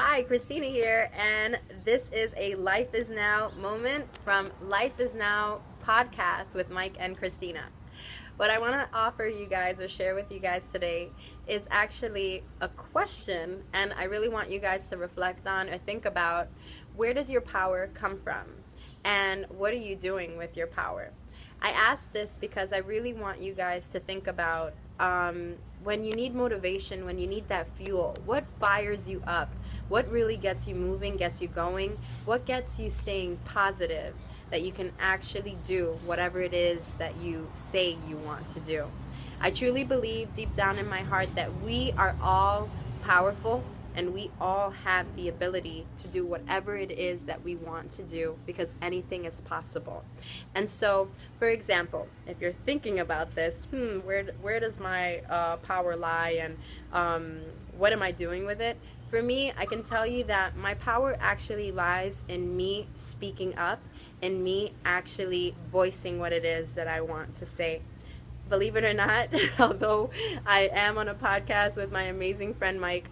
Hi, Christina here, and this is a Life is Now moment from Life is Now podcast with Mike and Christina. What I want to offer you guys or share with you guys today is actually a question, and I really want you guys to reflect on or think about, where does your power come from? And what are you doing with your power? I ask this because I really want you guys to think about when you need motivation, when you need that fuel, what fires you up? What really gets you moving, gets you going? What gets you staying positive that you can actually do whatever it is that you say you want to do? I truly believe deep down in my heart that we are all powerful and we all have the ability to do whatever it is that we want to do, because anything is possible. And so, for example, if you're thinking about this, where does my power lie, and what am I doing with it? For me, I can tell you that my power actually lies in me speaking up, in me actually voicing what it is that I want to say. Believe it or not, although I am on a podcast with my amazing friend Mike,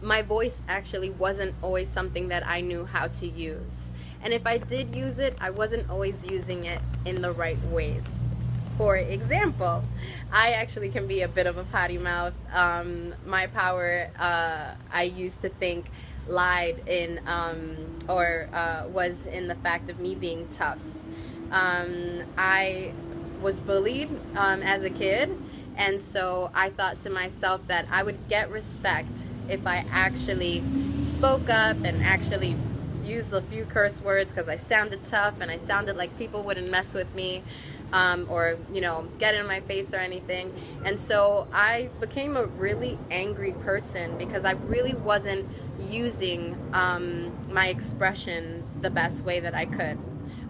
my voice actually wasn't always something that I knew how to use. And if I did use it, I wasn't always using it in the right ways. For example, I actually can be a bit of a potty mouth. My power, I used to think, lied in was in the fact of me being tough. I was bullied as a kid. And so I thought to myself that I would get respect if I actually spoke up and actually used a few curse words, because I sounded tough and I sounded like people wouldn't mess with me or, get in my face or anything. And so I became a really angry person because I really wasn't using my expression the best way that I could.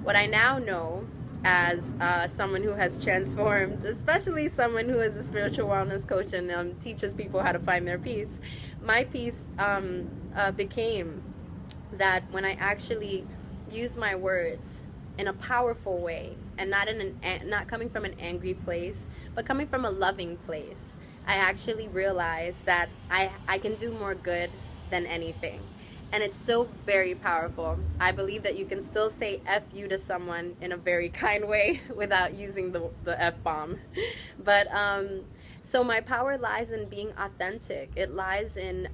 What I now know, as someone who has transformed, especially someone who is a spiritual wellness coach and teaches people how to find their peace, my peace became that when I actually use my words in a powerful way, and not coming from an angry place, but coming from a loving place, I actually realized that I can do more good than anything. And it's still very powerful. I believe that you can still say F you to someone in a very kind way without using the F-bomb. But so my power lies in being authentic. It lies in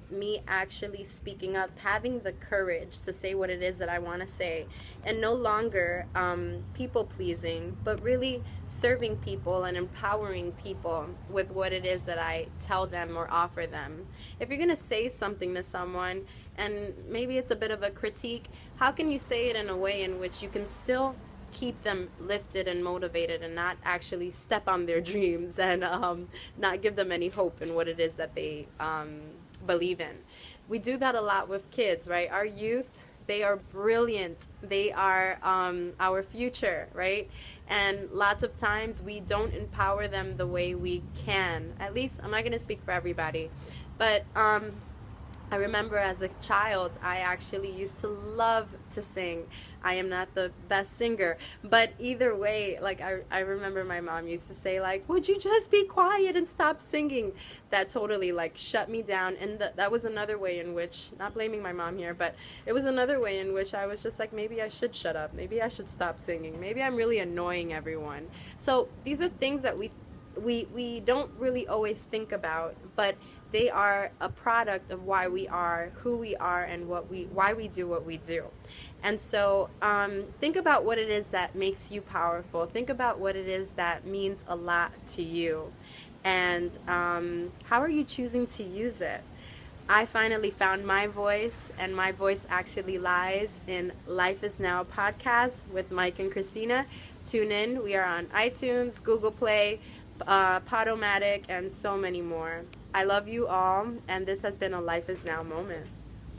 me actually speaking up, having the courage to say what it is that I want to say, and no longer people pleasing, but really serving people and empowering people with what it is that I tell them or offer them. If you're going to say something to someone, and maybe it's a bit of a critique, how can you say it in a way in which you can still keep them lifted and motivated, and not actually step on their dreams and not give them any hope in what it is that they believe in? We do that a lot with kids, right? Our youth, they are brilliant. They are our future, right? And lots of times we don't empower them the way we can. At least, I'm not going to speak for everybody, but I remember as a child, I actually used to love to sing. I am not the best singer, but either way, like I remember my mom used to say, like, would you just be quiet and stop singing? That totally like shut me down. And that was another way in which, not blaming my mom here, but it was another way in which I was just like, maybe I should shut up. Maybe I should stop singing. Maybe I'm really annoying everyone. So these are things that we don't really always think about, but they are a product of why we are who we are and why we do what we do. And so think about what it is that makes you powerful. Think about what it is that means a lot to you, and how are you choosing to use it? I finally found my voice, and my voice actually lies in Life is Now podcast with Mike and Christina. Tune in. We are on iTunes, Google Play, Podomatic, and so many more. I love you all, and this has been a Life is Now moment.